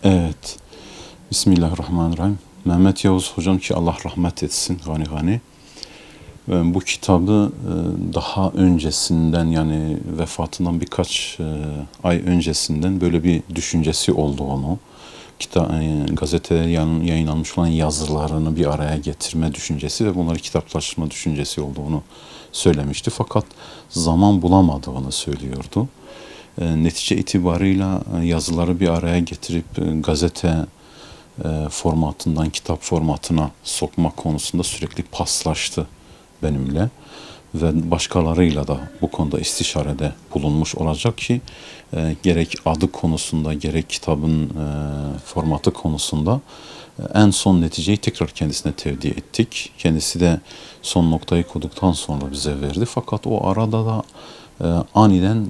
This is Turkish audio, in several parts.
Evet. Bismillahirrahmanirrahim. Mehmet Yavuz hocam ki Allah rahmet etsin gani gani. Bu kitabı daha öncesinden yani vefatından birkaç ay öncesinden böyle bir düşüncesi olduğunu, gazetede yayınlanmış olan yazılarını bir araya getirme düşüncesi ve bunları kitaplaştırma düşüncesi olduğunu söylemişti. Fakat zaman bulamadığını söylüyordu. Netice itibarıyla yazıları bir araya getirip gazete formatından kitap formatına sokma konusunda sürekli paslaştı benimle ve başkalarıyla da bu konuda istişarede bulunmuş olacak ki gerek adı konusunda gerek kitabın formatı konusunda en son neticeyi tekrar kendisine tevdi ettik. Kendisi de son noktayı koyduktan sonra bize verdi. Fakat o arada da aniden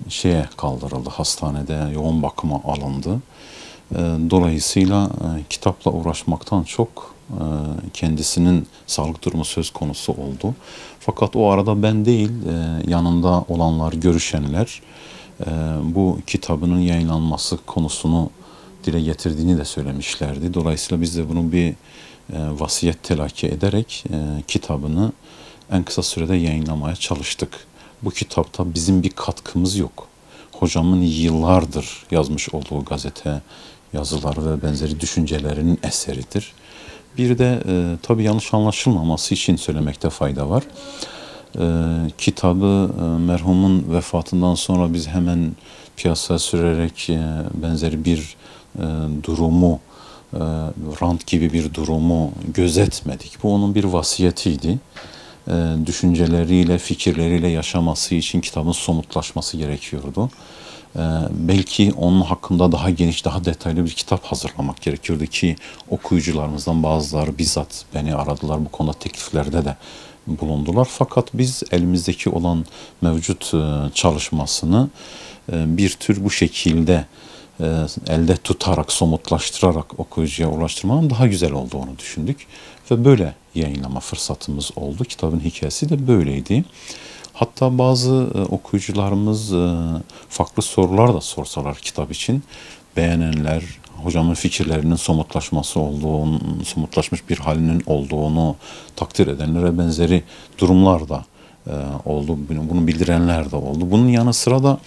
kaldırıldı, hastanede yoğun bakıma alındı. Dolayısıyla kitapla uğraşmaktan çok kendisinin sağlık durumu söz konusu oldu. Fakat o arada ben değil, yanında olanlar, görüşenler bu kitabının yayınlanması konusunu dile getirdiğini de söylemişlerdi. Dolayısıyla biz de bunu bir vasiyet telakki ederek kitabını en kısa sürede yayınlamaya çalıştık. Bu kitapta bizim bir katkımız yok. Hocamın yıllardır yazmış olduğu gazete yazıları ve benzeri düşüncelerinin eseridir. Bir de tabii yanlış anlaşılmaması için söylemekte fayda var. Kitabı merhumun vefatından sonra biz hemen piyasaya sürerek benzeri bir durumu, rant gibi bir durumu gözetmedik. Bu onun bir vasiyetiydi. Düşünceleriyle, fikirleriyle yaşaması için kitabın somutlaşması gerekiyordu. Belki onun hakkında daha geniş, daha detaylı bir kitap hazırlamak gerekiyordu ki okuyucularımızdan bazıları bizzat beni aradılar, bu konuda tekliflerde de bulundular. Fakat biz elimizdeki olan mevcut çalışmasını bir tür bu şekilde elde tutarak, somutlaştırarak okuyucuya ulaştırmanın daha güzel olduğunu düşündük. Ve böyle yayınlama fırsatımız oldu. Kitabın hikayesi de böyleydi. Hatta bazı okuyucularımız farklı sorular da sorsalar kitap için, beğenenler, hocamın fikirlerinin somutlaşması olduğunu, somutlaşmış bir halinin olduğunu takdir edenlere benzeri durumlar da oldu. Bunu bildirenler de oldu. Bunun yanı sıra da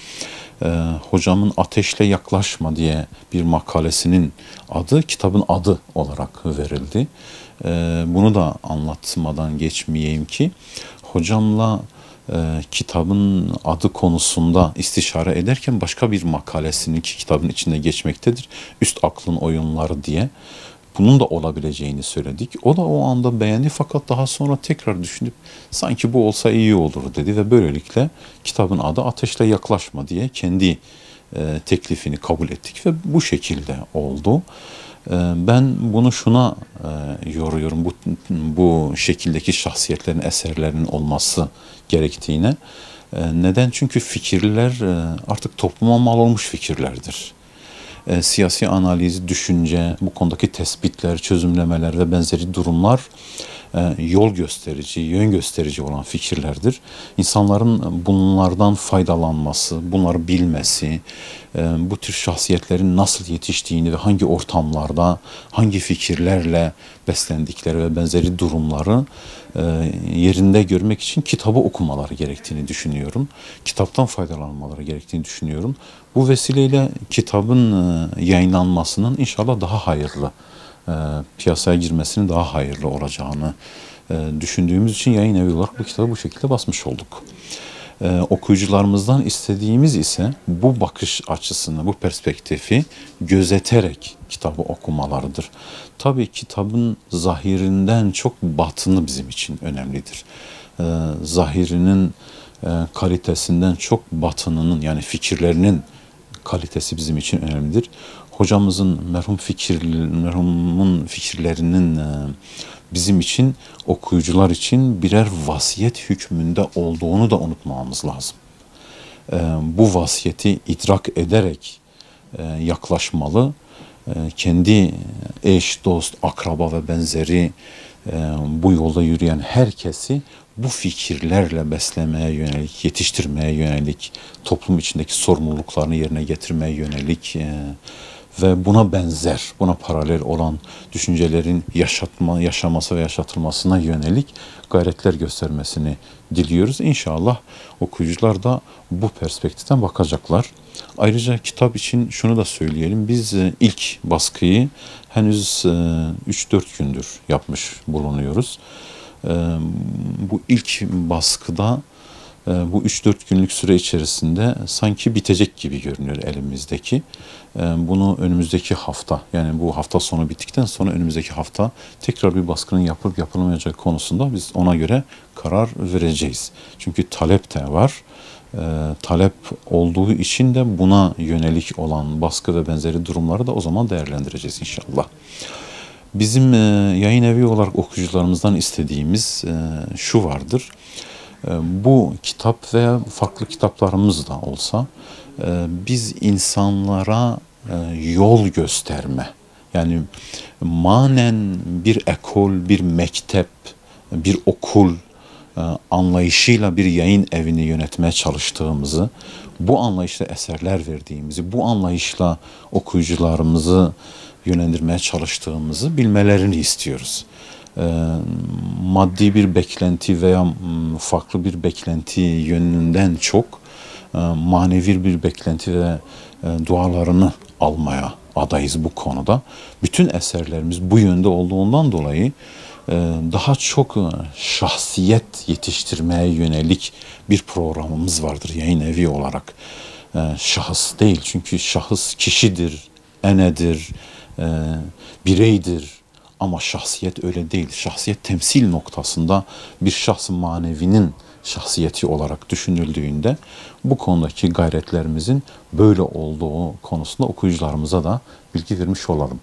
hocamın Ateşle Yaklaşma diye bir makalesinin adı kitabın adı olarak verildi. Bunu da anlatmadan geçmeyeyim ki hocamla kitabın adı konusunda istişare ederken başka bir makalesinin ki kitabın içinde geçmektedir. Üst Aklın Oyunları diye. Bunun da olabileceğini söyledik. O da o anda beğendi fakat daha sonra tekrar düşünüp sanki bu olsa iyi olur dedi ve böylelikle kitabın adı Ateşle Yaklaşma diye kendi teklifini kabul ettik ve bu şekilde oldu. Ben bunu şuna yoruyorum, bu şekildeki şahsiyetlerin eserlerinin olması gerektiğine. Neden? Çünkü fikirler artık topluma mal olmuş fikirlerdir. Siyasi analiz, düşünce, bu konudaki tespitler, çözümlemeler ve benzeri durumlar yol gösterici, yön gösterici olan fikirlerdir. İnsanların bunlardan faydalanması, bunları bilmesi, bu tür şahsiyetlerin nasıl yetiştiğini ve hangi ortamlarda, hangi fikirlerle beslendikleri ve benzeri durumları yerinde görmek için kitabı okumaları gerektiğini düşünüyorum. Kitaptan faydalanmaları gerektiğini düşünüyorum. Bu vesileyle kitabın yayınlanmasının inşallah daha hayırlı, piyasaya girmesinin daha hayırlı olacağını düşündüğümüz için yayın evi olarak bu kitabı bu şekilde basmış olduk. Okuyucularımızdan istediğimiz ise bu bakış açısını, bu perspektifi gözeterek kitabı okumalarıdır. Tabii kitabın zahirinden çok batını bizim için önemlidir. Zahirinin kalitesinden çok batınının yani fikirlerinin kalitesi bizim için önemlidir. Hocamızın merhumun fikirlerinin bizim için, okuyucular için birer vasiyet hükmünde olduğunu da unutmamamız lazım. Bu vasiyeti idrak ederek yaklaşmalı. Kendi eş, dost, akraba ve benzeri bu yolda yürüyen herkesi bu fikirlerle beslemeye yönelik, yetiştirmeye yönelik, toplum içindeki sorumluluklarını yerine getirmeye yönelik ve buna benzer, buna paralel olan düşüncelerin yaşaması ve yaşatılmasına yönelik gayretler göstermesini diliyoruz. İnşallah okuyucular da bu perspektiften bakacaklar. Ayrıca kitap için şunu da söyleyelim. Biz ilk baskıyı henüz 3-4 gündür yapmış bulunuyoruz. Bu ilk baskıda bu 3-4 günlük süre içerisinde sanki bitecek gibi görünüyor elimizdeki. Bunu önümüzdeki hafta, yani bu hafta sonu bittikten sonra önümüzdeki hafta tekrar bir baskının yapılıp yapılamayacağı konusunda biz ona göre karar vereceğiz. Çünkü talep de var. Talep olduğu için de buna yönelik olan baskı ve benzeri durumları da o zaman değerlendireceğiz inşallah. Bizim yayın evi olarak okuyucularımızdan istediğimiz şu vardır. Bu kitap veya farklı kitaplarımız da olsa biz insanlara yol gösterme, yani manen bir ekol, bir mektep, bir okul anlayışıyla bir yayın evini yönetmeye çalıştığımızı, bu anlayışla eserler verdiğimizi, bu anlayışla okuyucularımızı yönlendirmeye çalıştığımızı bilmelerini istiyoruz. Maddi bir beklenti veya farklı bir beklenti yönünden çok manevi bir beklenti ve dualarını almaya adayız bu konuda. Bütün eserlerimiz bu yönde olduğundan dolayı daha çok şahsiyet yetiştirmeye yönelik bir programımız vardır yayın evi olarak. Şahıs değil, çünkü şahıs kişidir, enedir, bireydir. Ama şahsiyet öyle değil. Şahsiyet temsil noktasında bir şahs manevinin şahsiyeti olarak düşünüldüğünde bu konudaki gayretlerimizin böyle olduğu konusunda okuyucularımıza da bilgi vermiş olalım.